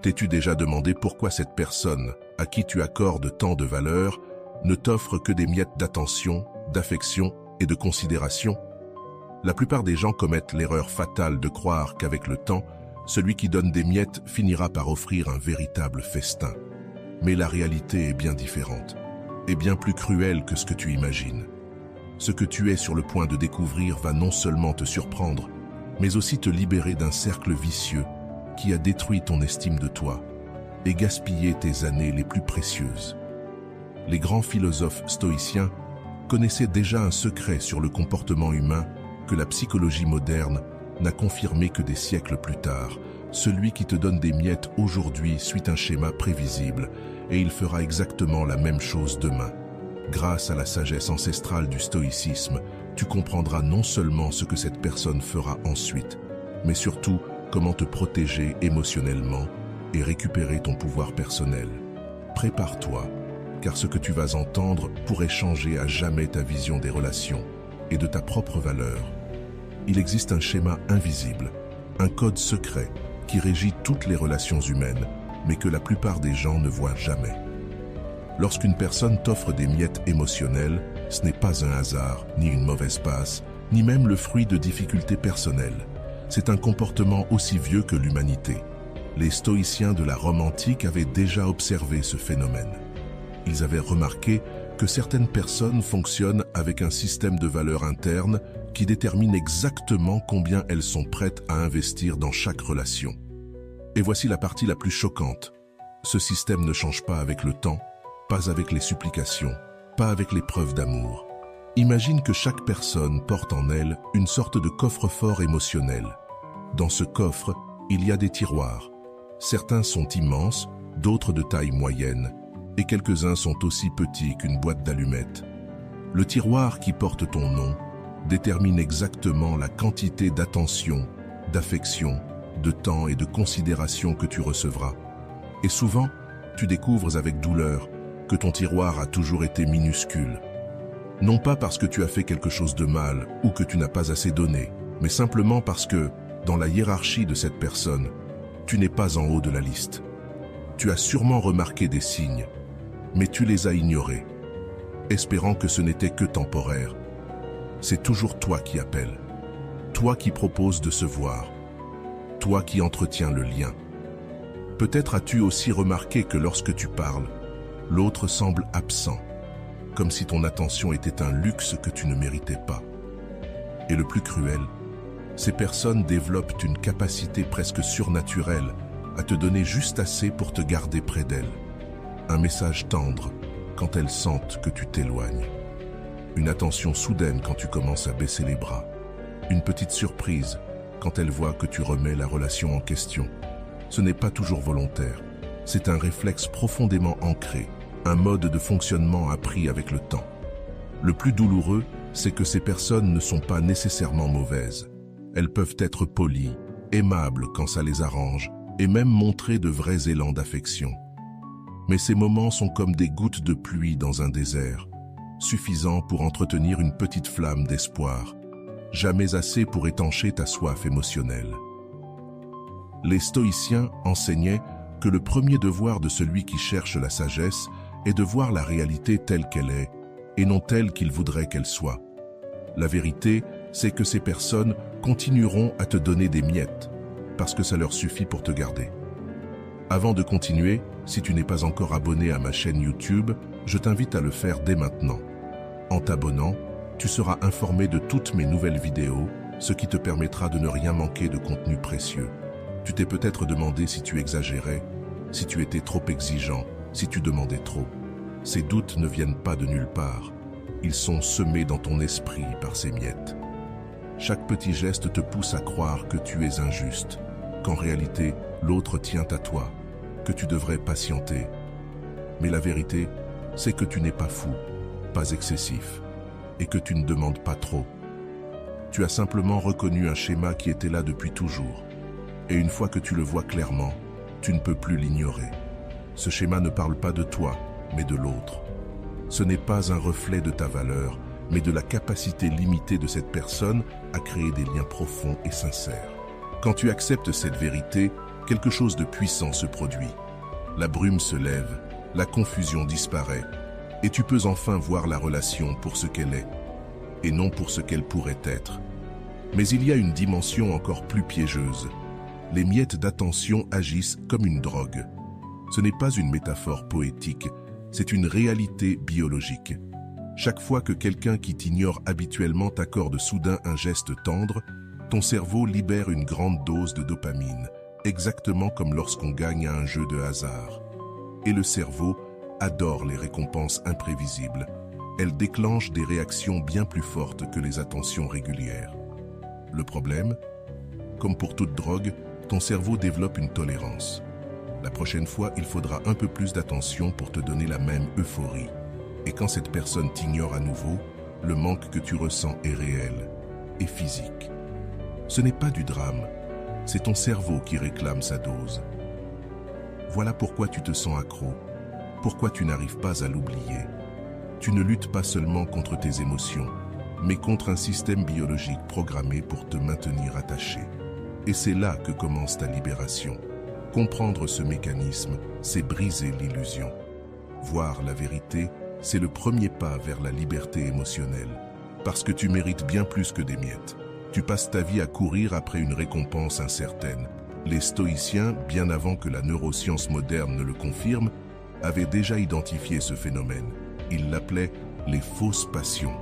T'es-tu déjà demandé pourquoi cette personne, à qui tu accordes tant de valeur, ne t'offre que des miettes d'attention, d'affection et de considération? La plupart des gens commettent l'erreur fatale de croire qu'avec le temps, celui qui donne des miettes finira par offrir un véritable festin. Mais la réalité est bien différente, et bien plus cruelle que ce que tu imagines. Ce que tu es sur le point de découvrir va non seulement te surprendre, mais aussi te libérer d'un cercle vicieux qui a détruit ton estime de toi et gaspillé tes années les plus précieuses. Les grands philosophes stoïciens connaissaient déjà un secret sur le comportement humain que la psychologie moderne n'a confirmé que des siècles plus tard. Celui qui te donne des miettes aujourd'hui suit un schéma prévisible et il fera exactement la même chose demain. Grâce à la sagesse ancestrale du stoïcisme, tu comprendras non seulement ce que cette personne fera ensuite, mais surtout comment te protéger émotionnellement et récupérer ton pouvoir personnel. Prépare-toi, car ce que tu vas entendre pourrait changer à jamais ta vision des relations et de ta propre valeur. Il existe un schéma invisible, un code secret qui régit toutes les relations humaines, mais que la plupart des gens ne voient jamais. Lorsqu'une personne t'offre des miettes émotionnelles, ce n'est pas un hasard, ni une mauvaise passe, ni même le fruit de difficultés personnelles. C'est un comportement aussi vieux que l'humanité. Les stoïciens de la Rome antique avaient déjà observé ce phénomène. Ils avaient remarqué que certaines personnes fonctionnent avec un système de valeurs internes qui détermine exactement combien elles sont prêtes à investir dans chaque relation. Et voici la partie la plus choquante. Ce système ne change pas avec le temps, pas avec les supplications, pas avec les preuves d'amour. Imagine que chaque personne porte en elle une sorte de coffre-fort émotionnel. Dans ce coffre, il y a des tiroirs. Certains sont immenses, d'autres de taille moyenne, et quelques-uns sont aussi petits qu'une boîte d'allumettes. Le tiroir qui porte ton nom détermine exactement la quantité d'attention, d'affection, de temps et de considération que tu recevras. Et souvent, tu découvres avec douleur que ton tiroir a toujours été minuscule. Non pas parce que tu as fait quelque chose de mal ou que tu n'as pas assez donné, mais simplement parce que, dans la hiérarchie de cette personne, tu n'es pas en haut de la liste. Tu as sûrement remarqué des signes, mais tu les as ignorés, espérant que ce n'était que temporaire. C'est toujours toi qui appelles, toi qui proposes de se voir, toi qui entretiens le lien. Peut-être as-tu aussi remarqué que lorsque tu parles, l'autre semble absent, comme si ton attention était un luxe que tu ne méritais pas. Et le plus cruel, ces personnes développent une capacité presque surnaturelle à te donner juste assez pour te garder près d'elles. Un message tendre quand elles sentent que tu t'éloignes. Une attention soudaine quand tu commences à baisser les bras. Une petite surprise quand elles voient que tu remets la relation en question. Ce n'est pas toujours volontaire. C'est un réflexe profondément ancré, un mode de fonctionnement appris avec le temps. Le plus douloureux, c'est que ces personnes ne sont pas nécessairement mauvaises. Elles peuvent être polies, aimables quand ça les arrange, et même montrer de vrais élans d'affection. Mais ces moments sont comme des gouttes de pluie dans un désert, suffisants pour entretenir une petite flamme d'espoir, jamais assez pour étancher ta soif émotionnelle. Les stoïciens enseignaient que le premier devoir de celui qui cherche la sagesse est de voir la réalité telle qu'elle est, et non telle qu'il voudrait qu'elle soit. La vérité, c'est que ces personnes continueront à te donner des miettes, parce que ça leur suffit pour te garder. Avant de continuer, si tu n'es pas encore abonné à ma chaîne YouTube, je t'invite à le faire dès maintenant. En t'abonnant, tu seras informé de toutes mes nouvelles vidéos, ce qui te permettra de ne rien manquer de contenu précieux. Tu t'es peut-être demandé si tu exagérais, si tu étais trop exigeant, si tu demandais trop. Ces doutes ne viennent pas de nulle part. Ils sont semés dans ton esprit par ces miettes. Chaque petit geste te pousse à croire que tu es injuste, qu'en réalité, l'autre tient à toi, que tu devrais patienter. Mais la vérité, c'est que tu n'es pas fou, pas excessif, et que tu ne demandes pas trop. Tu as simplement reconnu un schéma qui était là depuis toujours. Et une fois que tu le vois clairement, tu ne peux plus l'ignorer. Ce schéma ne parle pas de toi, mais de l'autre. Ce n'est pas un reflet de ta valeur, mais de la capacité limitée de cette personne à créer des liens profonds et sincères. Quand tu acceptes cette vérité, quelque chose de puissant se produit. La brume se lève, la confusion disparaît, et tu peux enfin voir la relation pour ce qu'elle est, et non pour ce qu'elle pourrait être. Mais il y a une dimension encore plus piégeuse. Les miettes d'attention agissent comme une drogue. Ce n'est pas une métaphore poétique, c'est une réalité biologique. Chaque fois que quelqu'un qui t'ignore habituellement t'accorde soudain un geste tendre, ton cerveau libère une grande dose de dopamine, exactement comme lorsqu'on gagne à un jeu de hasard. Et le cerveau adore les récompenses imprévisibles. Elles déclenchent des réactions bien plus fortes que les attentions régulières. Le problème, comme pour toute drogue, ton cerveau développe une tolérance. La prochaine fois, il faudra un peu plus d'attention pour te donner la même euphorie. Et quand cette personne t'ignore à nouveau, le manque que tu ressens est réel et physique. Ce n'est pas du drame, c'est ton cerveau qui réclame sa dose. Voilà pourquoi tu te sens accro, pourquoi tu n'arrives pas à l'oublier. Tu ne luttes pas seulement contre tes émotions, mais contre un système biologique programmé pour te maintenir attaché. Et c'est là que commence ta libération. Comprendre ce mécanisme, c'est briser l'illusion. Voir la vérité, c'est le premier pas vers la liberté émotionnelle. Parce que tu mérites bien plus que des miettes. Tu passes ta vie à courir après une récompense incertaine. Les stoïciens, bien avant que la neuroscience moderne ne le confirme, avaient déjà identifié ce phénomène. Ils l'appelaient les fausses passions.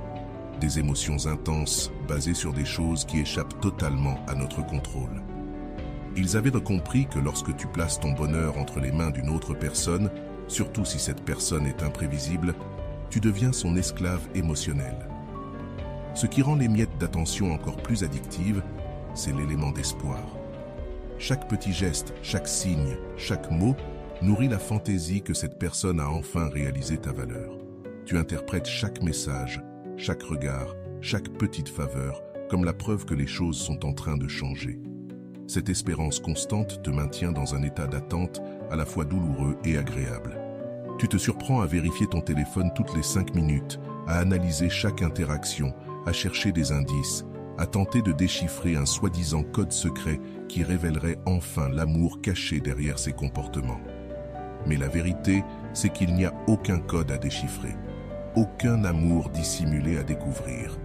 Des émotions intenses basées sur des choses qui échappent totalement à notre contrôle. Ils avaient compris que lorsque tu places ton bonheur entre les mains d'une autre personne, surtout si cette personne est imprévisible, tu deviens son esclave émotionnel. Ce qui rend les miettes d'attention encore plus addictives, c'est l'élément d'espoir. Chaque petit geste, chaque signe, chaque mot nourrit la fantaisie que cette personne a enfin réalisé ta valeur. Tu interprètes chaque message, chaque regard, chaque petite faveur comme la preuve que les choses sont en train de changer. Cette espérance constante te maintient dans un état d'attente à la fois douloureux et agréable. Tu te surprends à vérifier ton téléphone toutes les 5 minutes, à analyser chaque interaction, à chercher des indices, à tenter de déchiffrer un soi-disant code secret qui révélerait enfin l'amour caché derrière ses comportements. Mais la vérité, c'est qu'il n'y a aucun code à déchiffrer, aucun amour dissimulé à découvrir.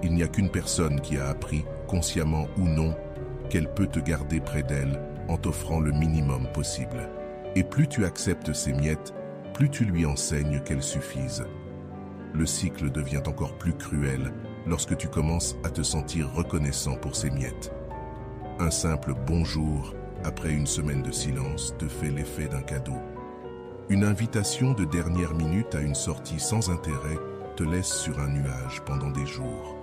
Il n'y a qu'une personne qui a appris, consciemment ou non, qu'elle peut te garder près d'elle en t'offrant le minimum possible. Et plus tu acceptes ces miettes, plus tu lui enseignes qu'elles suffisent. Le cycle devient encore plus cruel lorsque tu commences à te sentir reconnaissant pour ces miettes. Un simple bonjour, après une semaine de silence, te fait l'effet d'un cadeau. Une invitation de dernière minute à une sortie sans intérêt te laisse sur un nuage pendant des jours.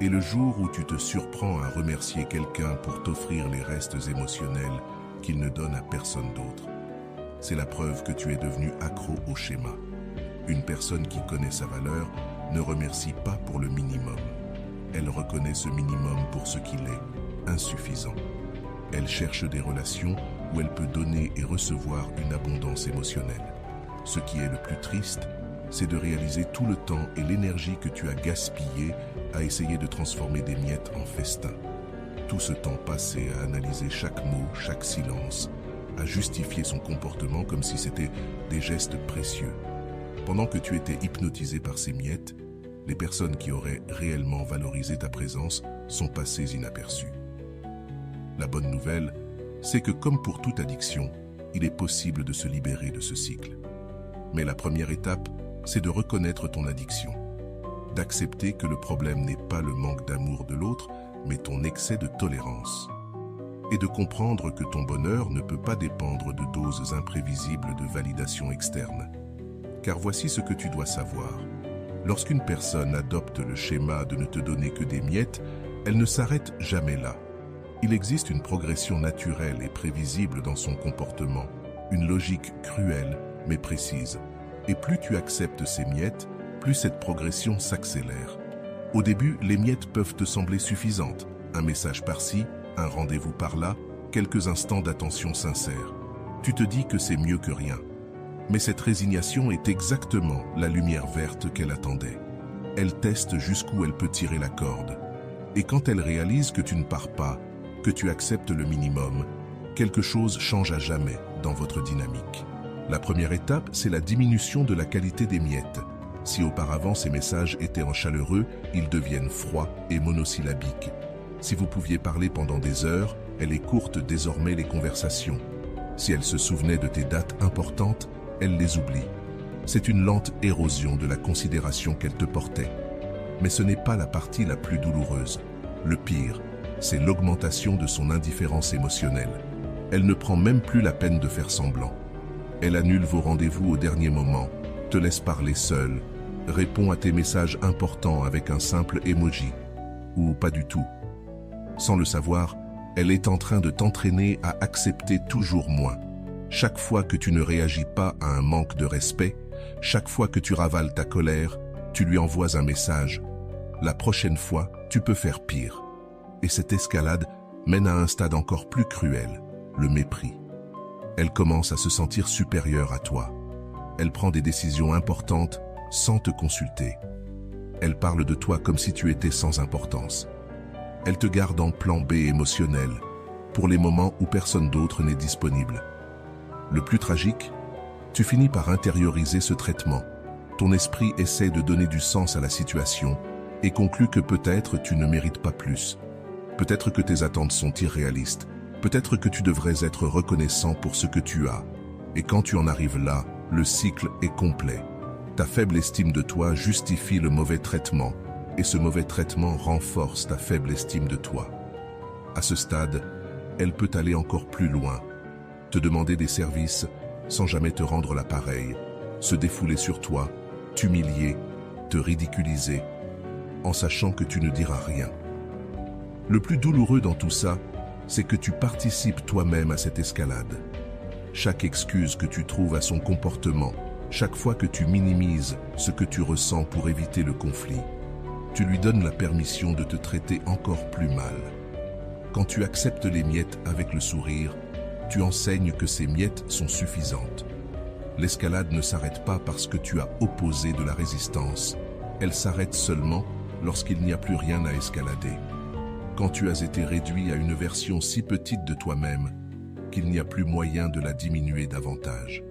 Et le jour où tu te surprends à remercier quelqu'un pour t'offrir les restes émotionnels qu'il ne donne à personne d'autre, c'est la preuve que tu es devenu accro au schéma. Une personne qui connaît sa valeur ne remercie pas pour le minimum. Elle reconnaît ce minimum pour ce qu'il est, insuffisant. Elle cherche des relations où elle peut donner et recevoir une abondance émotionnelle. Ce qui est le plus triste, c'est de réaliser tout le temps et l'énergie que tu as gaspillé à essayer de transformer des miettes en festin. Tout ce temps passé à analyser chaque mot, chaque silence, à justifier son comportement comme si c'était des gestes précieux. Pendant que tu étais hypnotisé par ces miettes, les personnes qui auraient réellement valorisé ta présence sont passées inaperçues. La bonne nouvelle, c'est que comme pour toute addiction, il est possible de se libérer de ce cycle. Mais la première étape, c'est de reconnaître ton addiction, d'accepter que le problème n'est pas le manque d'amour de l'autre, mais ton excès de tolérance, et de comprendre que ton bonheur ne peut pas dépendre de doses imprévisibles de validation externe. Car voici ce que tu dois savoir. Lorsqu'une personne adopte le schéma de ne te donner que des miettes, elle ne s'arrête jamais là. Il existe une progression naturelle et prévisible dans son comportement, une logique cruelle mais précise. Et plus tu acceptes ces miettes, plus cette progression s'accélère. Au début, les miettes peuvent te sembler suffisantes. Un message par-ci, un rendez-vous par-là, quelques instants d'attention sincère. Tu te dis que c'est mieux que rien. Mais cette résignation est exactement la lumière verte qu'elle attendait. Elle teste jusqu'où elle peut tirer la corde. Et quand elle réalise que tu ne pars pas, que tu acceptes le minimum, quelque chose change à jamais dans votre dynamique. La première étape, c'est la diminution de la qualité des miettes. Si auparavant ces messages étaient en chaleureux, ils deviennent froids et monosyllabiques. Si vous pouviez parler pendant des heures, elle écourte désormais les conversations. Si elle se souvenait de tes dates importantes, elle les oublie. C'est une lente érosion de la considération qu'elle te portait. Mais ce n'est pas la partie la plus douloureuse. Le pire, c'est l'augmentation de son indifférence émotionnelle. Elle ne prend même plus la peine de faire semblant. Elle annule vos rendez-vous au dernier moment, te laisse parler seule, répond à tes messages importants avec un simple emoji, ou pas du tout. Sans le savoir, elle est en train de t'entraîner à accepter toujours moins. Chaque fois que tu ne réagis pas à un manque de respect, chaque fois que tu ravales ta colère, tu lui envoies un message. La prochaine fois, tu peux faire pire. Et cette escalade mène à un stade encore plus cruel, le mépris. Elle commence à se sentir supérieure à toi. Elle prend des décisions importantes sans te consulter. Elle parle de toi comme si tu étais sans importance. Elle te garde en plan B émotionnel, pour les moments où personne d'autre n'est disponible. Le plus tragique, tu finis par intérioriser ce traitement. Ton esprit essaie de donner du sens à la situation et conclut que peut-être tu ne mérites pas plus. Peut-être que tes attentes sont irréalistes. Peut-être que tu devrais être reconnaissant pour ce que tu as. Et quand tu en arrives là, le cycle est complet. Ta faible estime de toi justifie le mauvais traitement, et ce mauvais traitement renforce ta faible estime de toi. À ce stade, elle peut aller encore plus loin, te demander des services sans jamais te rendre l'appareil, se défouler sur toi, t'humilier, te ridiculiser, en sachant que tu ne diras rien. Le plus douloureux dans tout ça, c'est que tu participes toi-même à cette escalade. Chaque excuse que tu trouves à son comportement, chaque fois que tu minimises ce que tu ressens pour éviter le conflit, tu lui donnes la permission de te traiter encore plus mal. Quand tu acceptes les miettes avec le sourire, tu enseignes que ces miettes sont suffisantes. L'escalade ne s'arrête pas parce que tu as opposé de la résistance. Elle s'arrête seulement lorsqu'il n'y a plus rien à escalader. Quand tu as été réduit à une version si petite de toi-même qu'il n'y a plus moyen de la diminuer davantage.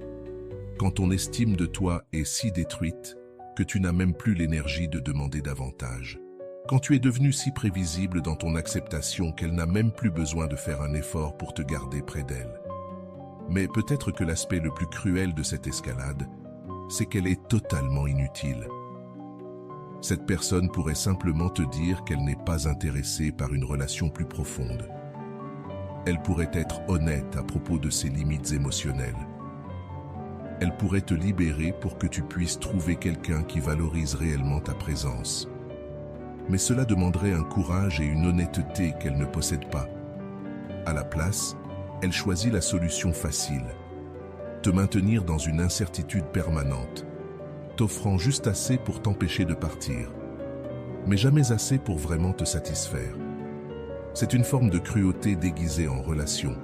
Quand ton estime de toi est si détruite que tu n'as même plus l'énergie de demander davantage. Quand tu es devenu si prévisible dans ton acceptation qu'elle n'a même plus besoin de faire un effort pour te garder près d'elle. Mais peut-être que l'aspect le plus cruel de cette escalade, c'est qu'elle est totalement inutile. Cette personne pourrait simplement te dire qu'elle n'est pas intéressée par une relation plus profonde. Elle pourrait être honnête à propos de ses limites émotionnelles. Elle pourrait te libérer pour que tu puisses trouver quelqu'un qui valorise réellement ta présence. Mais cela demanderait un courage et une honnêteté qu'elle ne possède pas. À la place, elle choisit la solution facile, te maintenir dans une incertitude permanente, t'offrant juste assez pour t'empêcher de partir, mais jamais assez pour vraiment te satisfaire. C'est une forme de cruauté déguisée en relation,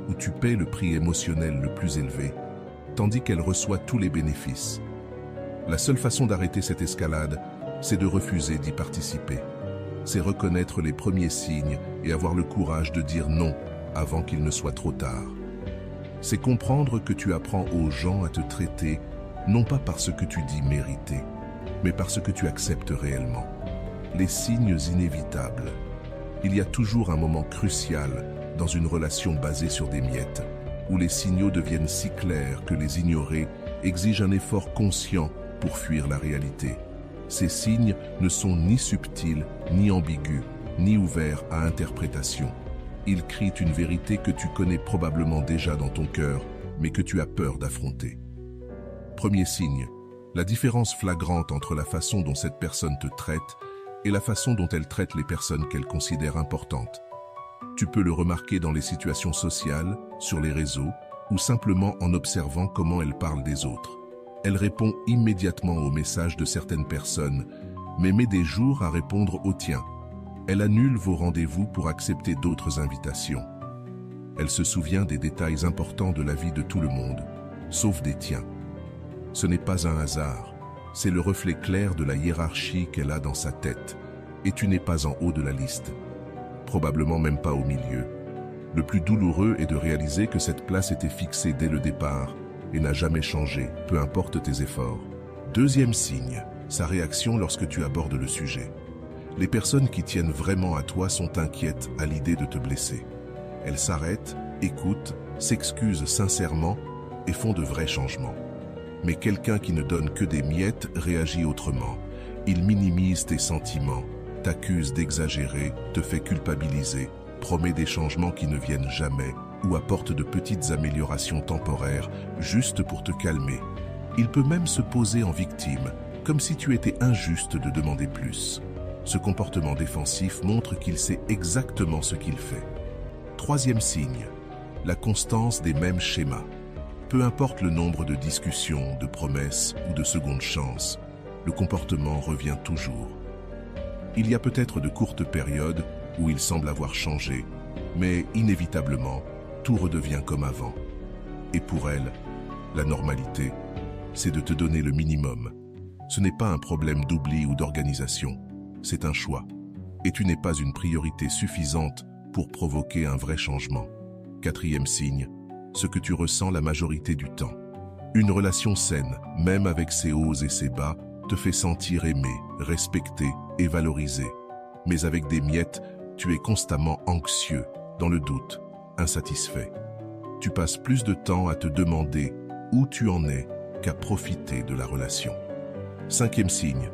où tu paies le prix émotionnel le plus élevé, tandis qu'elle reçoit tous les bénéfices. La seule façon d'arrêter cette escalade, c'est de refuser d'y participer. C'est reconnaître les premiers signes et avoir le courage de dire non avant qu'il ne soit trop tard. C'est comprendre que tu apprends aux gens à te traiter non pas parce que tu dis mériter, mais parce que tu acceptes réellement. Les signes inévitables. Il y a toujours un moment crucial dans une relation basée sur des miettes, où les signaux deviennent si clairs que les ignorer exige un effort conscient pour fuir la réalité. Ces signes ne sont ni subtils, ni ambigus, ni ouverts à interprétation. Ils crient une vérité que tu connais probablement déjà dans ton cœur, mais que tu as peur d'affronter. Premier signe, la différence flagrante entre la façon dont cette personne te traite et la façon dont elle traite les personnes qu'elle considère importantes. Tu peux le remarquer dans les situations sociales, sur les réseaux, ou simplement en observant comment elle parle des autres. Elle répond immédiatement aux messages de certaines personnes, mais met des jours à répondre aux tiens. Elle annule vos rendez-vous pour accepter d'autres invitations. Elle se souvient des détails importants de la vie de tout le monde, sauf des tiens. Ce n'est pas un hasard, c'est le reflet clair de la hiérarchie qu'elle a dans sa tête, et tu n'es pas en haut de la liste, probablement même pas au milieu. Le plus douloureux est de réaliser que cette place était fixée dès le départ et n'a jamais changé, peu importe tes efforts. Deuxième signe, sa réaction lorsque tu abordes le sujet. Les personnes qui tiennent vraiment à toi sont inquiètes à l'idée de te blesser. Elles s'arrêtent, écoutent, s'excusent sincèrement et font de vrais changements. Mais quelqu'un qui ne donne que des miettes réagit autrement. Il minimise tes sentiments, t'accuse d'exagérer, te fait culpabiliser, promet des changements qui ne viennent jamais ou apporte de petites améliorations temporaires juste pour te calmer. Il peut même se poser en victime, comme si tu étais injuste de demander plus. Ce comportement défensif montre qu'il sait exactement ce qu'il fait. Troisième signe, la constance des mêmes schémas. Peu importe le nombre de discussions, de promesses ou de secondes chances, le comportement revient toujours. Il y a peut-être de courtes périodes où il semble avoir changé, mais inévitablement, tout redevient comme avant. Et pour elle, la normalité, c'est de te donner le minimum. Ce n'est pas un problème d'oubli ou d'organisation, c'est un choix. Et tu n'es pas une priorité suffisante pour provoquer un vrai changement. Quatrième signe, ce que tu ressens la majorité du temps. Une relation saine, même avec ses hauts et ses bas, te fait sentir aimé, respecté et valorisé. Mais avec des miettes, tu es constamment anxieux, dans le doute, insatisfait. Tu passes plus de temps à te demander où tu en es qu'à profiter de la relation. Cinquième signe,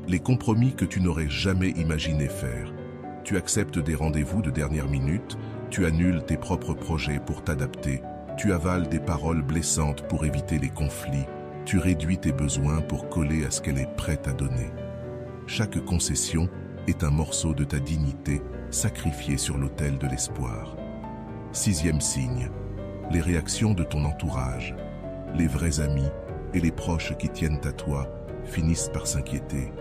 les compromis que tu n'aurais jamais imaginé faire. Tu acceptes des rendez-vous de dernière minute, tu annules tes propres projets pour t'adapter, tu avales des paroles blessantes pour éviter les conflits, tu réduis tes besoins pour coller à ce qu'elle est prête à donner. Chaque concession est un morceau de ta dignité sacrifié sur l'autel de l'espoir. Sixième signe, les réactions de ton entourage. Les vrais amis et les proches qui tiennent à toi finissent par s'inquiéter.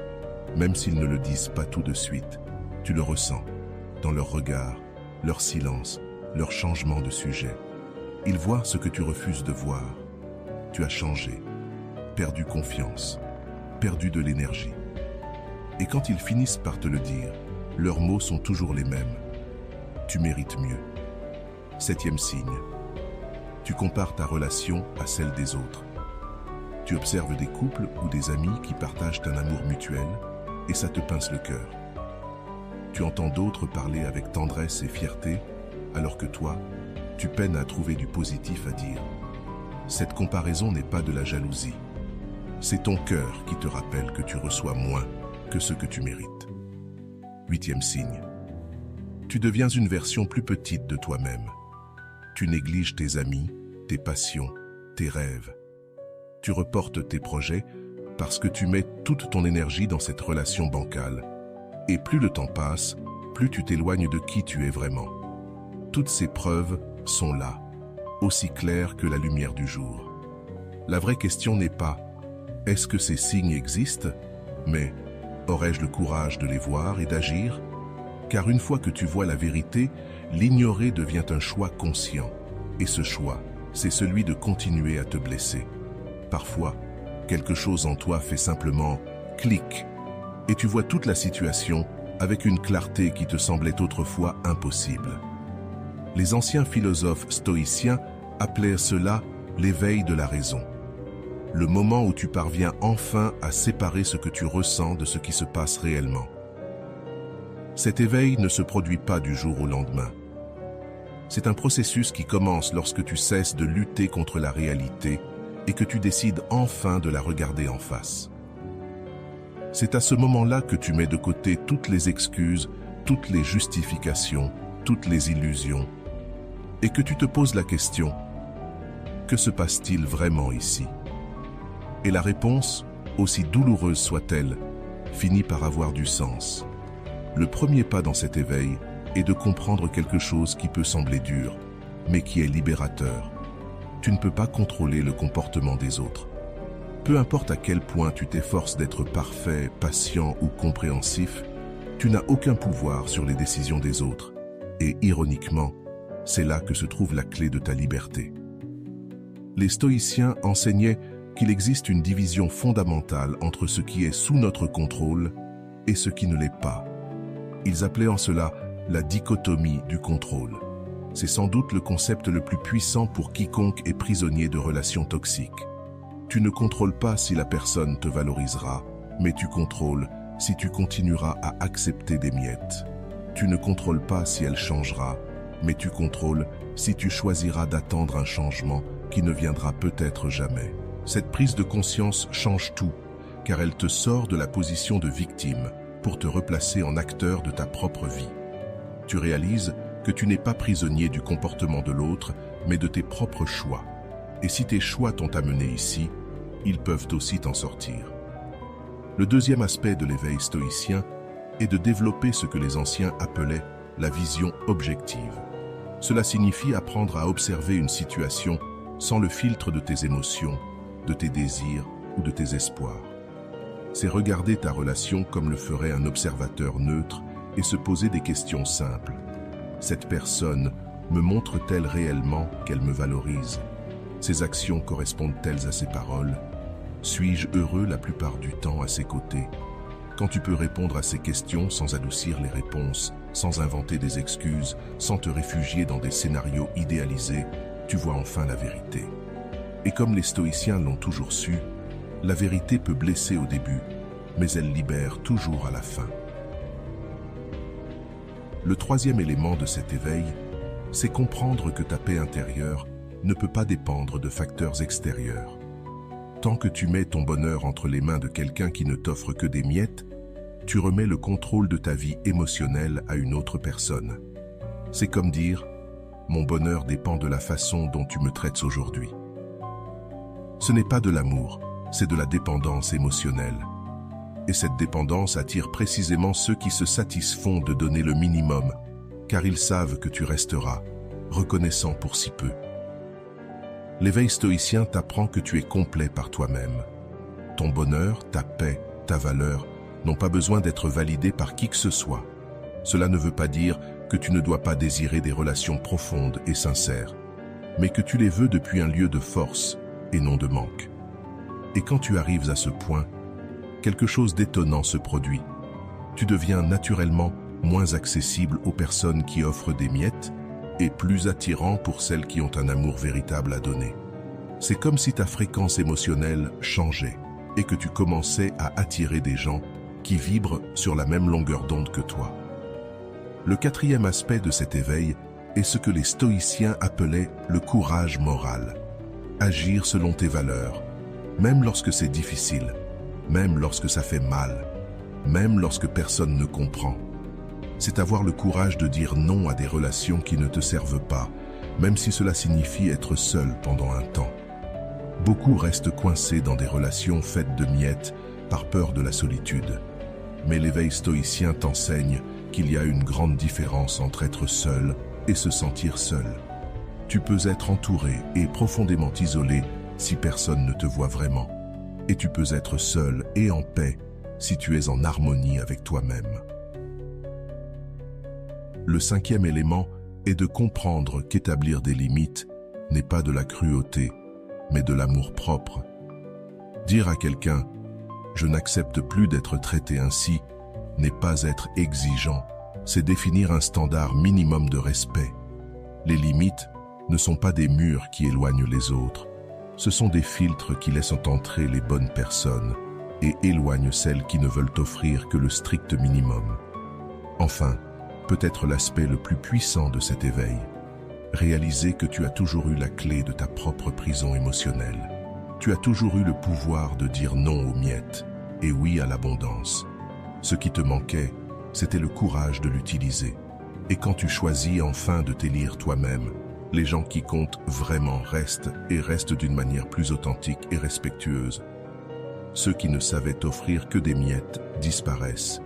Même s'ils ne le disent pas tout de suite, tu le ressens dans leur regard, leur silence, leur changement de sujet. Ils voient ce que tu refuses de voir. Tu as changé, perdu confiance, perdu de l'énergie. Et quand ils finissent par te le dire, leurs mots sont toujours les mêmes. Tu mérites mieux. Septième signe, tu compares ta relation à celle des autres. Tu observes des couples ou des amis qui partagent un amour mutuel et ça te pince le cœur. Tu entends d'autres parler avec tendresse et fierté, alors que toi, tu peines à trouver du positif à dire. Cette comparaison n'est pas de la jalousie. C'est ton cœur qui te rappelle que tu reçois moins que ce que tu mérites. Huitième signe, tu deviens une version plus petite de toi-même. Tu négliges tes amis, tes passions, tes rêves. Tu reportes tes projets parce que tu mets toute ton énergie dans cette relation bancale. Et plus le temps passe, plus tu t'éloignes de qui tu es vraiment. Toutes ces preuves sont là, aussi claires que la lumière du jour. La vraie question n'est pas « est-ce que ces signes existent ?» mais « aurais-je le courage de les voir et d'agir ?» Car une fois que tu vois la vérité, l'ignorer devient un choix conscient. Et ce choix, c'est celui de continuer à te blesser. Parfois, quelque chose en toi fait simplement « clic » et tu vois toute la situation avec une clarté qui te semblait autrefois impossible. Les anciens philosophes stoïciens appelaient cela l'éveil de la raison. Le moment où tu parviens enfin à séparer ce que tu ressens de ce qui se passe réellement. Cet éveil ne se produit pas du jour au lendemain. C'est un processus qui commence lorsque tu cesses de lutter contre la réalité et que tu décides enfin de la regarder en face. C'est à ce moment-là que tu mets de côté toutes les excuses, toutes les justifications, toutes les illusions, et que tu te poses la question, que se passe-t-il vraiment ici? Et la réponse, aussi douloureuse soit-elle, finit par avoir du sens. Le premier pas dans cet éveil est de comprendre quelque chose qui peut sembler dur, mais qui est libérateur. Tu ne peux pas contrôler le comportement des autres. Peu importe à quel point tu t'efforces d'être parfait, patient ou compréhensif, tu n'as aucun pouvoir sur les décisions des autres. Et ironiquement, c'est là que se trouve la clé de ta liberté. Les stoïciens enseignaient qu'il existe une division fondamentale entre ce qui est sous notre contrôle et ce qui ne l'est pas. Ils appelaient en cela la dichotomie du contrôle. C'est sans doute le concept le plus puissant pour quiconque est prisonnier de relations toxiques. Tu ne contrôles pas si la personne te valorisera, mais tu contrôles si tu continueras à accepter des miettes. Tu ne contrôles pas si elle changera, mais tu contrôles si tu choisiras d'attendre un changement qui ne viendra peut-être jamais. Cette prise de conscience change tout, car elle te sort de la position de victime pour te replacer en acteur de ta propre vie. Tu réalises que tu n'es pas prisonnier du comportement de l'autre, mais de tes propres choix. Et si tes choix t'ont amené ici, ils peuvent aussi t'en sortir. Le deuxième aspect de l'éveil stoïcien est de développer ce que les anciens appelaient la vision objective. Cela signifie apprendre à observer une situation sans le filtre de tes émotions, de tes désirs ou de tes espoirs. C'est regarder ta relation comme le ferait un observateur neutre et se poser des questions simples. Cette personne me montre-t-elle réellement qu'elle me valorise? Ses actions correspondent-elles à ses paroles? Suis-je heureux la plupart du temps à ses côtés? Quand tu peux répondre à ces questions sans adoucir les réponses, sans inventer des excuses, sans te réfugier dans des scénarios idéalisés, tu vois enfin la vérité. Et comme les stoïciens l'ont toujours su, la vérité peut blesser au début, mais elle libère toujours à la fin. Le troisième élément de cet éveil, c'est comprendre que ta paix intérieure ne peut pas dépendre de facteurs extérieurs. Tant que tu mets ton bonheur entre les mains de quelqu'un qui ne t'offre que des miettes, tu remets le contrôle de ta vie émotionnelle à une autre personne. C'est comme dire « Mon bonheur dépend de la façon dont tu me traites aujourd'hui ». Ce n'est pas de l'amour, c'est de la dépendance émotionnelle. Et cette dépendance attire précisément ceux qui se satisfont de donner le minimum, car ils savent que tu resteras, reconnaissant pour si peu. L'éveil stoïcien t'apprend que tu es complet par toi-même. Ton bonheur, ta paix, ta valeur n'ont pas besoin d'être validés par qui que ce soit. Cela ne veut pas dire que tu ne dois pas désirer des relations profondes et sincères, mais que tu les veux depuis un lieu de force et non de manque. Et quand tu arrives à ce point, quelque chose d'étonnant se produit. Tu deviens naturellement moins accessible aux personnes qui offrent des miettes et plus attirant pour celles qui ont un amour véritable à donner. C'est comme si ta fréquence émotionnelle changeait et que tu commençais à attirer des gens qui vibrent sur la même longueur d'onde que toi. Le quatrième aspect de cet éveil est ce que les stoïciens appelaient le courage moral. Agir selon tes valeurs, même lorsque c'est difficile, même lorsque ça fait mal, même lorsque personne ne comprend. C'est avoir le courage de dire non à des relations qui ne te servent pas, même si cela signifie être seul pendant un temps. Beaucoup restent coincés dans des relations faites de miettes par peur de la solitude. Mais l'éveil stoïcien t'enseigne qu'il y a une grande différence entre être seul et se sentir seul. Tu peux être entouré et profondément isolé si personne ne te voit vraiment. Et tu peux être seul et en paix si tu es en harmonie avec toi-même. Le cinquième élément est de comprendre qu'établir des limites n'est pas de la cruauté, mais de l'amour-propre. Dire à quelqu'un « je n'accepte plus d'être traité ainsi » n'est pas être exigeant, c'est définir un standard minimum de respect. Les limites ne sont pas des murs qui éloignent les autres, ce sont des filtres qui laissent entrer les bonnes personnes et éloignent celles qui ne veulent offrir que le strict minimum. Enfin, peut-être l'aspect le plus puissant de cet éveil, réaliser que tu as toujours eu la clé de ta propre prison émotionnelle. Tu as toujours eu le pouvoir de dire non aux miettes et oui à l'abondance. Ce qui te manquait, c'était le courage de l'utiliser. Et quand tu choisis enfin de t'élire toi-même, les gens qui comptent vraiment restent et restent d'une manière plus authentique et respectueuse. Ceux qui ne savaient offrir que des miettes disparaissent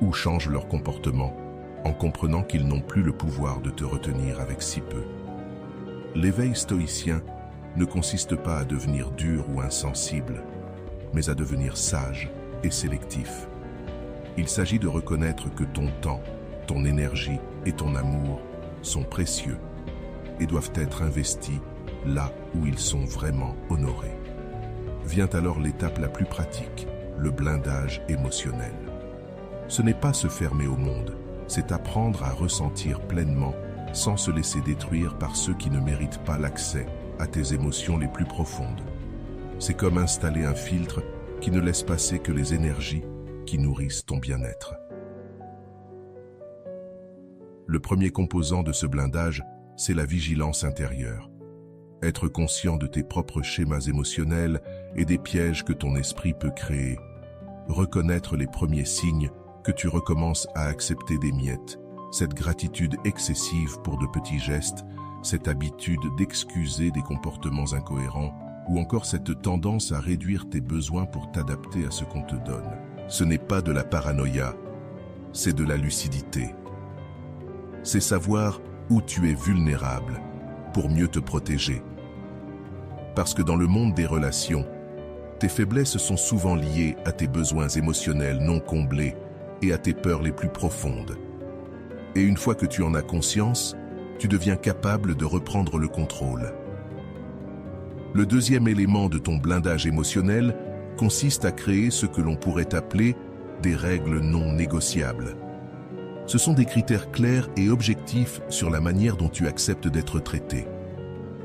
ou changent leur comportement en comprenant qu'ils n'ont plus le pouvoir de te retenir avec si peu. L'éveil stoïcien ne consiste pas à devenir dur ou insensible, mais à devenir sage et sélectif. Il s'agit de reconnaître que ton temps, ton énergie et ton amour sont précieux et doivent être investis là où ils sont vraiment honorés. Vient alors l'étape la plus pratique, le blindage émotionnel. Ce n'est pas se fermer au monde, c'est apprendre à ressentir pleinement sans se laisser détruire par ceux qui ne méritent pas l'accès à tes émotions les plus profondes. C'est comme installer un filtre qui ne laisse passer que les énergies qui nourrissent ton bien-être. Le premier composant de ce blindage, c'est la vigilance intérieure. Être conscient de tes propres schémas émotionnels et des pièges que ton esprit peut créer. Reconnaître les premiers signes que tu recommences à accepter des miettes, cette gratitude excessive pour de petits gestes, cette habitude d'excuser des comportements incohérents, ou encore cette tendance à réduire tes besoins pour t'adapter à ce qu'on te donne. Ce n'est pas de la paranoïa, c'est de la lucidité. C'est savoir où tu es vulnérable pour mieux te protéger. Parce que dans le monde des relations, tes faiblesses sont souvent liées à tes besoins émotionnels non comblés et à tes peurs les plus profondes. Et une fois que tu en as conscience, tu deviens capable de reprendre le contrôle. Le deuxième élément de ton blindage émotionnel consiste à créer ce que l'on pourrait appeler des règles non négociables. Ce sont des critères clairs et objectifs sur la manière dont tu acceptes d'être traité.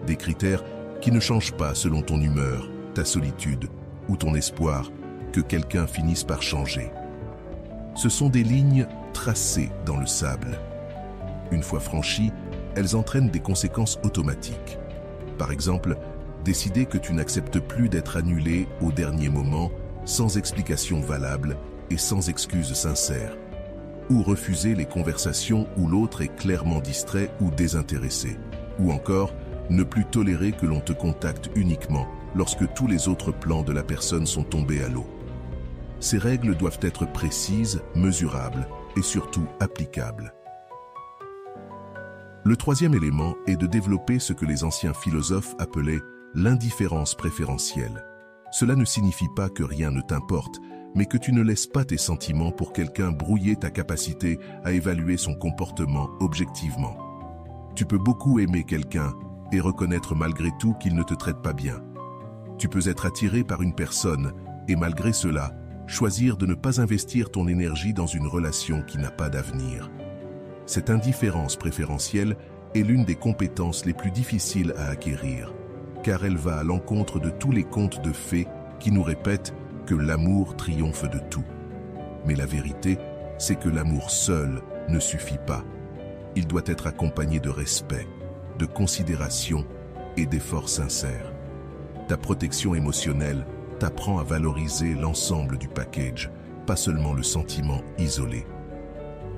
Des critères qui ne changent pas selon ton humeur, ta solitude ou ton espoir que quelqu'un finisse par changer. Ce sont des lignes tracées dans le sable. Une fois franchies, elles entraînent des conséquences automatiques. Par exemple, décider que tu n'acceptes plus d'être annulé au dernier moment, sans explication valable et sans excuse sincère. Ou refuser les conversations où l'autre est clairement distrait ou désintéressé. Ou encore, ne plus tolérer que l'on te contacte uniquement lorsque tous les autres plans de la personne sont tombés à l'eau. Ces règles doivent être précises, mesurables et surtout applicables. Le troisième élément est de développer ce que les anciens philosophes appelaient l'indifférence préférentielle. Cela ne signifie pas que rien ne t'importe, mais que tu ne laisses pas tes sentiments pour quelqu'un brouiller ta capacité à évaluer son comportement objectivement. Tu peux beaucoup aimer quelqu'un et reconnaître malgré tout qu'il ne te traite pas bien. Tu peux être attiré par une personne et malgré cela, choisir de ne pas investir ton énergie dans une relation qui n'a pas d'avenir. Cette indifférence préférentielle est l'une des compétences les plus difficiles à acquérir, car elle va à l'encontre de tous les contes de fées qui nous répètent que l'amour triomphe de tout. Mais la vérité, c'est que l'amour seul ne suffit pas. Il doit être accompagné de respect, de considération et d'efforts sincères. Ta protection émotionnelle t'apprend à valoriser l'ensemble du package, pas seulement le sentiment isolé.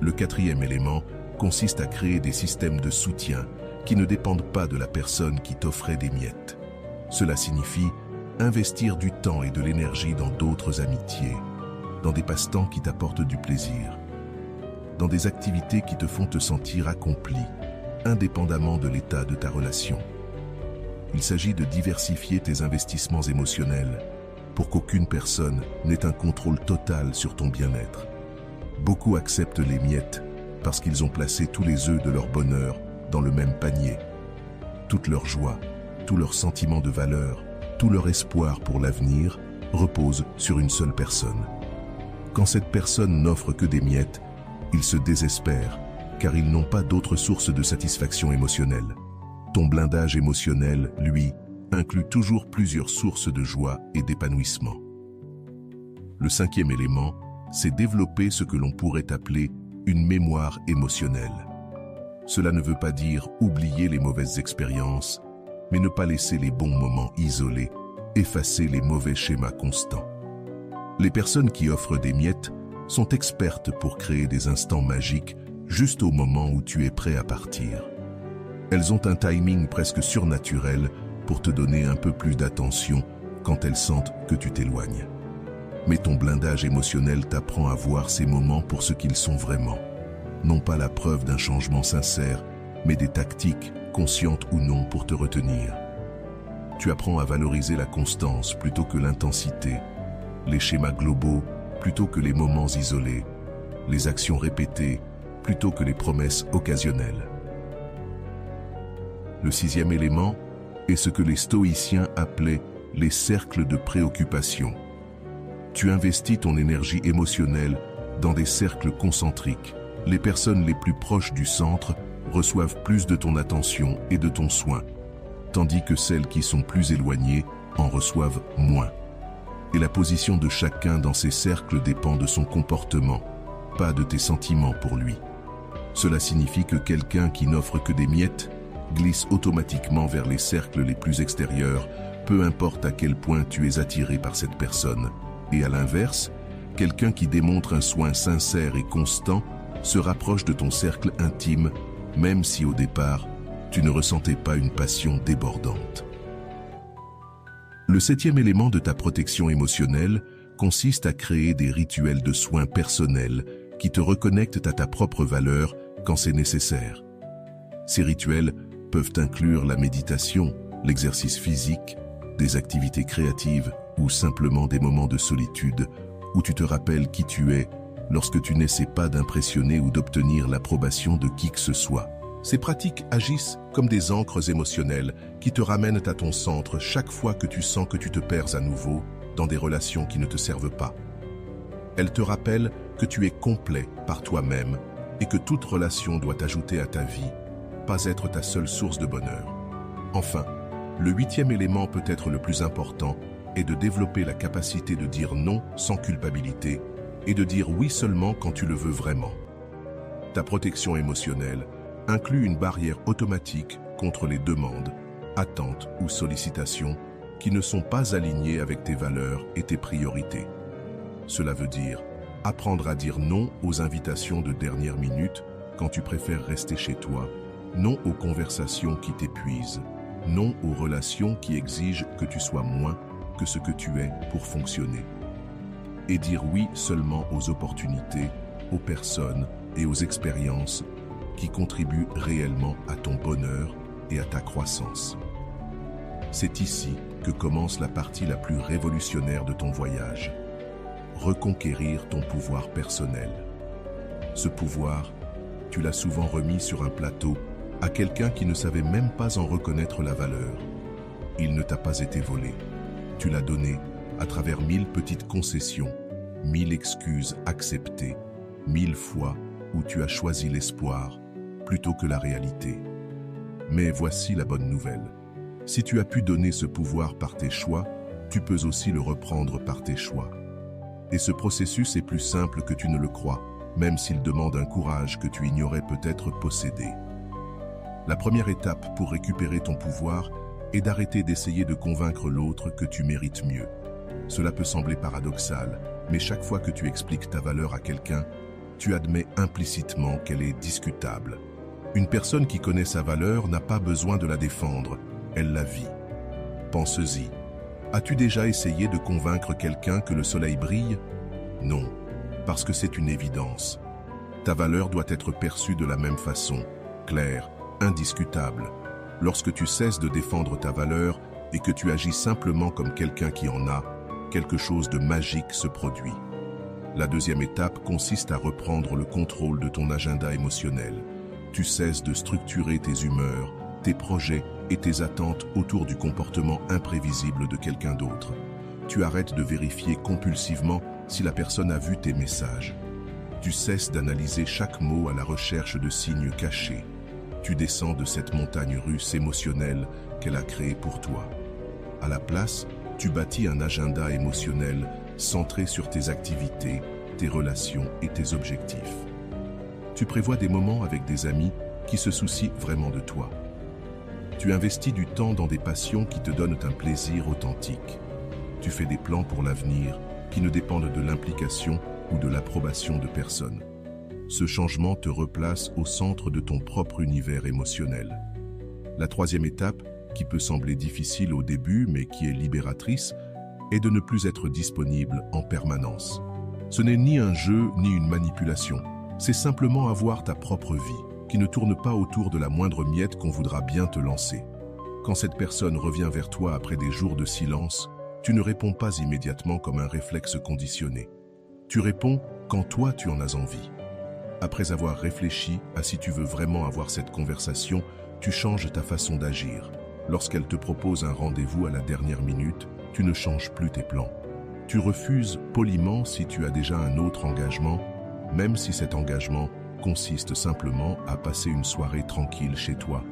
Le quatrième élément consiste à créer des systèmes de soutien qui ne dépendent pas de la personne qui t'offrait des miettes. Cela signifie investir du temps et de l'énergie dans d'autres amitiés, dans des passe-temps qui t'apportent du plaisir, dans des activités qui te font te sentir accompli, indépendamment de l'état de ta relation. Il s'agit de diversifier tes investissements émotionnels pour qu'aucune personne n'ait un contrôle total sur ton bien-être. Beaucoup acceptent les miettes parce qu'ils ont placé tous les œufs de leur bonheur dans le même panier. Toute leur joie, tout leur sentiment de valeur, tout leur espoir pour l'avenir repose sur une seule personne. Quand cette personne n'offre que des miettes, ils se désespèrent car ils n'ont pas d'autre source de satisfaction émotionnelle. Ton blindage émotionnel, lui, inclut toujours plusieurs sources de joie et d'épanouissement. Le cinquième élément, c'est développer ce que l'on pourrait appeler une mémoire émotionnelle. Cela ne veut pas dire oublier les mauvaises expériences, mais ne pas laisser les bons moments isolés, effacer les mauvais schémas constants. Les personnes qui offrent des miettes sont expertes pour créer des instants magiques juste au moment où tu es prêt à partir. Elles ont un timing presque surnaturel pour te donner un peu plus d'attention quand elles sentent que tu t'éloignes. Mais ton blindage émotionnel t'apprend à voir ces moments pour ce qu'ils sont vraiment. Non pas la preuve d'un changement sincère, mais des tactiques, conscientes ou non, pour te retenir. Tu apprends à valoriser la constance plutôt que l'intensité, les schémas globaux plutôt que les moments isolés, les actions répétées plutôt que les promesses occasionnelles. Le sixième élément est ce que les stoïciens appelaient les cercles de préoccupation. Tu investis ton énergie émotionnelle dans des cercles concentriques. Les personnes les plus proches du centre reçoivent plus de ton attention et de ton soin, tandis que celles qui sont plus éloignées en reçoivent moins. Et la position de chacun dans ces cercles dépend de son comportement, pas de tes sentiments pour lui. Cela signifie que quelqu'un qui n'offre que des miettes glisse automatiquement vers les cercles les plus extérieurs, peu importe à quel point tu es attiré par cette personne. Et à l'inverse, quelqu'un qui démontre un soin sincère et constant se rapproche de ton cercle intime, même si au départ, tu ne ressentais pas une passion débordante. Le 7e élément de ta protection émotionnelle consiste à créer des rituels de soins personnels qui te reconnectent à ta propre valeur quand c'est nécessaire. Ces rituels peuvent inclure la méditation, l'exercice physique, des activités créatives ou simplement des moments de solitude où tu te rappelles qui tu es lorsque tu n'essaies pas d'impressionner ou d'obtenir l'approbation de qui que ce soit. Ces pratiques agissent comme des ancres émotionnelles qui te ramènent à ton centre chaque fois que tu sens que tu te perds à nouveau dans des relations qui ne te servent pas. Elles te rappellent que tu es complet par toi-même et que toute relation doit t'ajouter à ta vie, pas être ta seule source de bonheur. Enfin, le 8e élément peut être le plus important est de développer la capacité de dire non sans culpabilité et de dire oui seulement quand tu le veux vraiment. Ta protection émotionnelle inclut une barrière automatique contre les demandes, attentes ou sollicitations qui ne sont pas alignées avec tes valeurs et tes priorités. Cela veut dire apprendre à dire non aux invitations de dernière minute quand tu préfères rester chez toi, non aux conversations qui t'épuisent, non aux relations qui exigent que tu sois moins que ce que tu es pour fonctionner. Et dire oui seulement aux opportunités, aux personnes et aux expériences qui contribuent réellement à ton bonheur et à ta croissance. C'est ici que commence la partie la plus révolutionnaire de ton voyage. Reconquérir ton pouvoir personnel. Ce pouvoir, tu l'as souvent remis sur un plateau à quelqu'un qui ne savait même pas en reconnaître la valeur. Il ne t'a pas été volé. Tu l'as donné à travers 1000 petites concessions, 1000 excuses acceptées, 1000 fois où tu as choisi l'espoir plutôt que la réalité. Mais voici la bonne nouvelle. Si tu as pu donner ce pouvoir par tes choix, tu peux aussi le reprendre par tes choix. Et ce processus est plus simple que tu ne le crois, même s'il demande un courage que tu ignorais peut-être posséder. La première étape pour récupérer ton pouvoir est d'arrêter d'essayer de convaincre l'autre que tu mérites mieux. Cela peut sembler paradoxal, mais chaque fois que tu expliques ta valeur à quelqu'un, tu admets implicitement qu'elle est discutable. Une personne qui connaît sa valeur n'a pas besoin de la défendre, elle la vit. Pense-y. As-tu déjà essayé de convaincre quelqu'un que le soleil brille? Non, parce que c'est une évidence. Ta valeur doit être perçue de la même façon, claire, indiscutable. Lorsque tu cesses de défendre ta valeur et que tu agis simplement comme quelqu'un qui en a, quelque chose de magique se produit. La deuxième étape consiste à reprendre le contrôle de ton agenda émotionnel. Tu cesses de structurer tes humeurs, tes projets et tes attentes autour du comportement imprévisible de quelqu'un d'autre. Tu arrêtes de vérifier compulsivement si la personne a vu tes messages. Tu cesses d'analyser chaque mot à la recherche de signes cachés. Tu descends de cette montagne russe émotionnelle qu'elle a créée pour toi. À la place, tu bâtis un agenda émotionnel centré sur tes activités, tes relations et tes objectifs. Tu prévois des moments avec des amis qui se soucient vraiment de toi. Tu investis du temps dans des passions qui te donnent un plaisir authentique. Tu fais des plans pour l'avenir qui ne dépendent de l'implication ou de l'approbation de personne. Ce changement te replace au centre de ton propre univers émotionnel. La troisième étape, qui peut sembler difficile au début mais qui est libératrice, est de ne plus être disponible en permanence. Ce n'est ni un jeu ni une manipulation, c'est simplement avoir ta propre vie, qui ne tourne pas autour de la moindre miette qu'on voudra bien te lancer. Quand cette personne revient vers toi après des jours de silence, tu ne réponds pas immédiatement comme un réflexe conditionné. Tu réponds quand toi tu en as envie. Après avoir réfléchi à si tu veux vraiment avoir cette conversation, tu changes ta façon d'agir. Lorsqu'elle te propose un rendez-vous à la dernière minute, tu ne changes plus tes plans. Tu refuses poliment si tu as déjà un autre engagement, même si cet engagement consiste simplement à passer une soirée tranquille chez toi.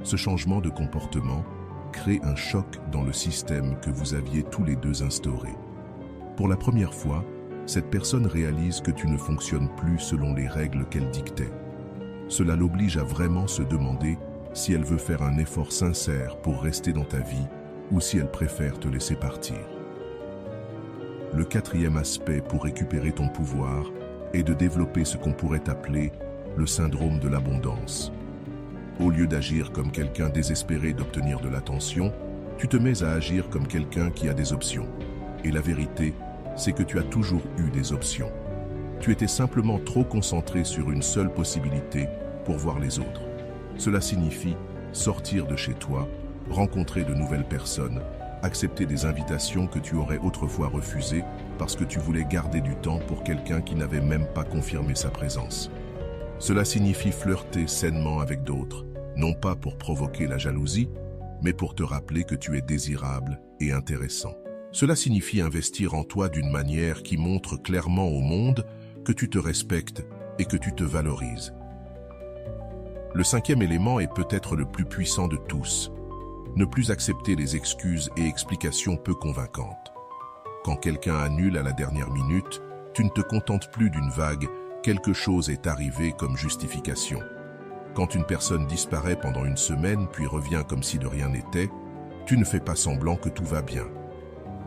Ce changement de comportement crée un choc dans le système que vous aviez tous les deux instauré. Pour la première fois, cette personne réalise que tu ne fonctionnes plus selon les règles qu'elle dictait. Cela l'oblige à vraiment se demander si elle veut faire un effort sincère pour rester dans ta vie ou si elle préfère te laisser partir. Le quatrième aspect pour récupérer ton pouvoir est de développer ce qu'on pourrait appeler le syndrome de l'abondance. Au lieu d'agir comme quelqu'un désespéré d'obtenir de l'attention, tu te mets à agir comme quelqu'un qui a des options. Et la vérité, c'est que tu as toujours eu des options. Tu étais simplement trop concentré sur une seule possibilité pour voir les autres. Cela signifie sortir de chez toi, rencontrer de nouvelles personnes, accepter des invitations que tu aurais autrefois refusées parce que tu voulais garder du temps pour quelqu'un qui n'avait même pas confirmé sa présence. Cela signifie flirter sainement avec d'autres, non pas pour provoquer la jalousie, mais pour te rappeler que tu es désirable et intéressant. Cela signifie investir en toi d'une manière qui montre clairement au monde que tu te respectes et que tu te valorises. Le cinquième élément est peut-être le plus puissant de tous. Ne plus accepter les excuses et explications peu convaincantes. Quand quelqu'un annule à la dernière minute, tu ne te contentes plus d'une vague « quelque chose est arrivé » comme justification. Quand une personne disparaît pendant une semaine puis revient comme si de rien n'était, tu ne fais pas semblant que tout va bien.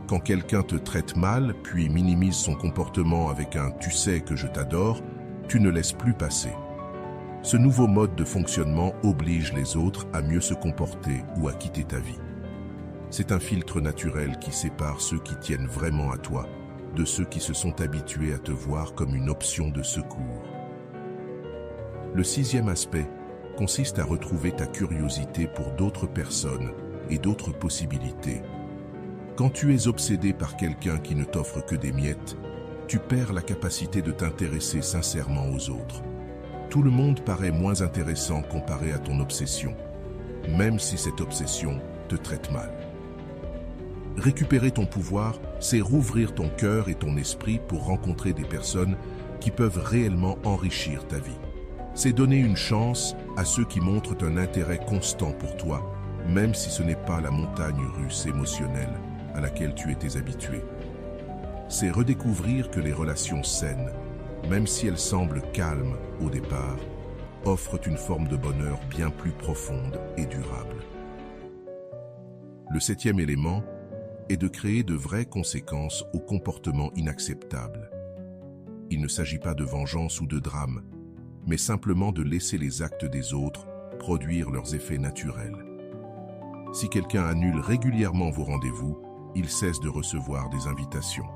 Quand quelqu'un te traite mal puis minimise son comportement avec un « tu sais que je t'adore », tu ne laisses plus passer. Ce nouveau mode de fonctionnement oblige les autres à mieux se comporter ou à quitter ta vie. C'est un filtre naturel qui sépare ceux qui tiennent vraiment à toi de ceux qui se sont habitués à te voir comme une option de secours. Le sixième aspect consiste à retrouver ta curiosité pour d'autres personnes et d'autres possibilités. Quand tu es obsédé par quelqu'un qui ne t'offre que des miettes, tu perds la capacité de t'intéresser sincèrement aux autres. Tout le monde paraît moins intéressant comparé à ton obsession, même si cette obsession te traite mal. Récupérer ton pouvoir, c'est rouvrir ton cœur et ton esprit pour rencontrer des personnes qui peuvent réellement enrichir ta vie. C'est donner une chance à ceux qui montrent un intérêt constant pour toi, même si ce n'est pas la montagne russe émotionnelle à laquelle tu étais habitué. C'est redécouvrir que les relations saines, même si elles semblent calmes au départ, offrent une forme de bonheur bien plus profonde et durable. Le septième élément est de créer de vraies conséquences aux comportements inacceptables. Il ne s'agit pas de vengeance ou de drame, mais simplement de laisser les actes des autres produire leurs effets naturels. Si quelqu'un annule régulièrement vos rendez-vous, il cesse de recevoir des invitations.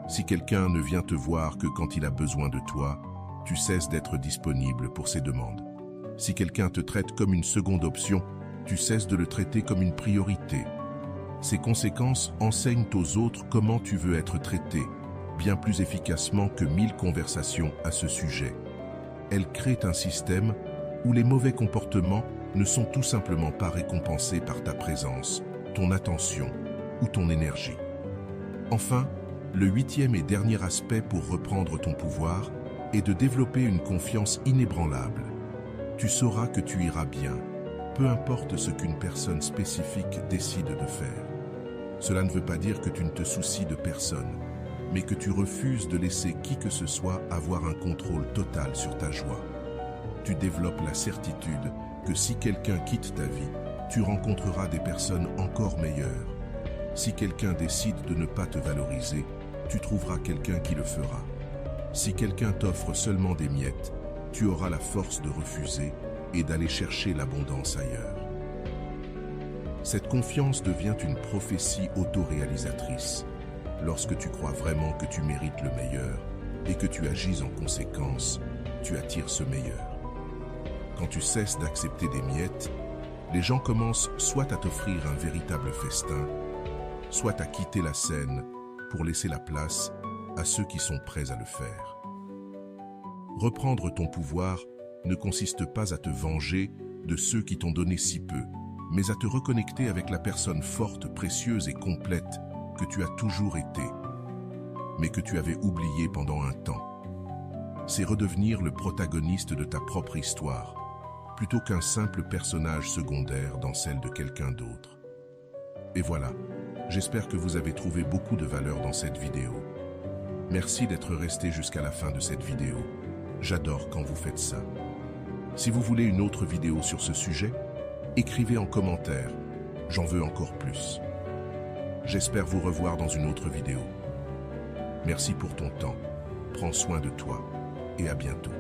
Si quelqu'un ne vient te voir que quand il a besoin de toi, tu cesses d'être disponible pour ses demandes. Si quelqu'un te traite comme une seconde option, tu cesses de le traiter comme une priorité. Ces conséquences enseignent aux autres comment tu veux être traité, bien plus efficacement que 1000 conversations à ce sujet. Elles créent un système où les mauvais comportements ne sont tout simplement pas récompensés par ta présence, ton attention ou ton énergie. Enfin, le huitième et dernier aspect pour reprendre ton pouvoir est de développer une confiance inébranlable. Tu sauras que tu iras bien, peu importe ce qu'une personne spécifique décide de faire. Cela ne veut pas dire que tu ne te soucies de personne, mais que tu refuses de laisser qui que ce soit avoir un contrôle total sur ta joie. Tu développes la certitude que si quelqu'un quitte ta vie, tu rencontreras des personnes encore meilleures. Si quelqu'un décide de ne pas te valoriser, tu trouveras quelqu'un qui le fera. Si quelqu'un t'offre seulement des miettes, tu auras la force de refuser et d'aller chercher l'abondance ailleurs. Cette confiance devient une prophétie autoréalisatrice. Lorsque tu crois vraiment que tu mérites le meilleur et que tu agis en conséquence, tu attires ce meilleur. Quand tu cesses d'accepter des miettes, les gens commencent soit à t'offrir un véritable festin, soit à quitter la scène pour laisser la place à ceux qui sont prêts à le faire. Reprendre ton pouvoir ne consiste pas à te venger de ceux qui t'ont donné si peu, mais à te reconnecter avec la personne forte, précieuse et complète que tu as toujours été, mais que tu avais oubliée pendant un temps. c'est redevenir le protagoniste de ta propre histoire, plutôt qu'un simple personnage secondaire dans celle de quelqu'un d'autre. Et voilà, j'espère que vous avez trouvé beaucoup de valeur dans cette vidéo. Merci d'être resté jusqu'à la fin de cette vidéo. J'adore quand vous faites ça. Si vous voulez une autre vidéo sur ce sujet, écrivez en commentaire. J'en veux encore plus. J'espère vous revoir dans une autre vidéo. Merci pour ton temps. Prends soin de toi et à bientôt.